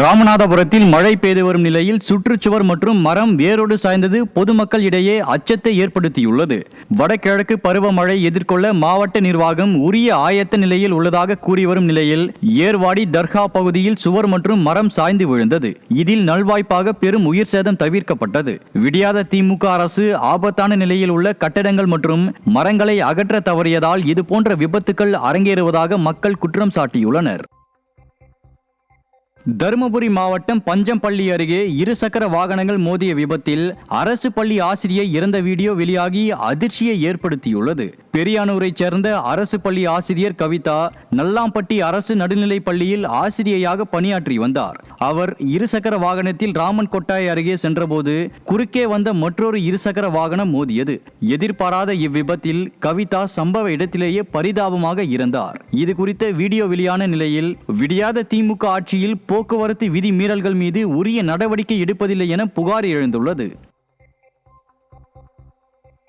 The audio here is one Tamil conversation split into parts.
ராமநாதபுரத்தில் மழை பெய்து வரும் நிலையில் சுற்றுச்சுவர் மற்றும் மரம் வேரோடு சாய்ந்தது பொதுமக்கள் இடையே அச்சத்தை ஏற்படுத்தியுள்ளது. வடகிழக்கு பருவமழை எதிர்கொள்ள மாவட்ட நிர்வாகம் உரிய ஆயத்த நிலையில் உள்ளதாக கூறி வரும் நிலையில் ஏர்வாடி தர்கா பகுதியில் சுவர் மற்றும் மரம் சாய்ந்து விழுந்தது. இதில் நல்வாய்ப்பாக பெரும் உயிர் சேதம் தவிர்க்கப்பட்டது. விடியாத திமுக அரசு ஆபத்தான நிலையில் உள்ள கட்டடங்கள் மற்றும் மரங்களை அகற்ற தவறியதால் இதுபோன்ற விபத்துக்கள் அரங்கேறுவதாக மக்கள் குற்றம் சாட்டியுள்ளனர். தருமபுரி மாவட்டம் பஞ்சம்பள்ளி அருகே இருசக்கர வாகனங்கள் மோதிய விபத்தில் அரசு பள்ளி ஆசிரியை இறந்த வீடியோ வெளியாகி அதிர்ச்சியை ஏற்படுத்தியுள்ளது. பெரியானூரைச் சேர்ந்த அரசு பள்ளி ஆசிரியர் கவிதா நல்லாம்பட்டி அரசு நடுநிலைப் பள்ளியில் ஆசிரியையாக பணியாற்றி வந்தார். அவர் இருசக்கர வாகனத்தில் ராமன் கொட்டாய் அருகே சென்றபோது குறுக்கே வந்த மற்றொரு இருசக்கர வாகனம் மோதியது. எதிர்பாராத இவ்விபத்தில் கவிதா சம்பவ இடத்திலேயே பரிதாபமாக இறந்தார். இது குறித்த வீடியோ வெளியான நிலையில் விடியாத திமுக ஆட்சியில் போக்குவரத்து விதி மீறல்கள் மீது உரிய நடவடிக்கை எடுப்பதில்லை என புகார் எழுந்துள்ளது.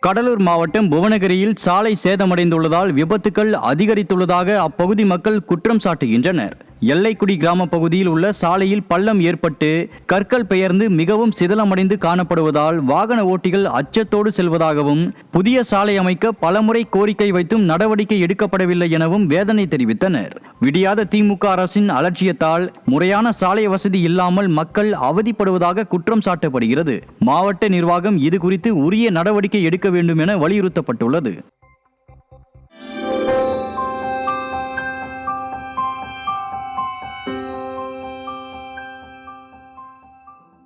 கடலூர் மாவட்டம் புவனகிரியில் சாலை சேதமடைந்துள்ளதால் விபத்துக்கள் அதிகரித்துள்ளதாக அப்பகுதி மக்கள் குற்றம் சாட்டுகின்றனர். எல்லைக்குடி கிராம பகுதியில் உள்ள சாலையில் பள்ளம் ஏற்பட்டு கற்கள் பெயர்ந்து மிகவும் சிதலமடைந்து காணப்படுவதால் வாகன ஓட்டிகள் அச்சத்தோடு செல்வதாகவும் புதிய சாலை அமைக்க பலமுறை கோரிக்கை வைத்தும் நடவடிக்கை எடுக்கப்படவில்லை எனவும் வேதனை தெரிவித்தனர். விடியாத திமுக அரசின் அலட்சியத்தால் முறையான சாலை வசதி இல்லாமல் மக்கள் அவதிப்படுவதாக குற்றம் சாட்டப்படுகிறது. மாவட்ட நிர்வாகம் இது குறித்து உரிய நடவடிக்கை எடுக்க வேண்டும் என வலியுறுத்தப்பட்டுள்ளது.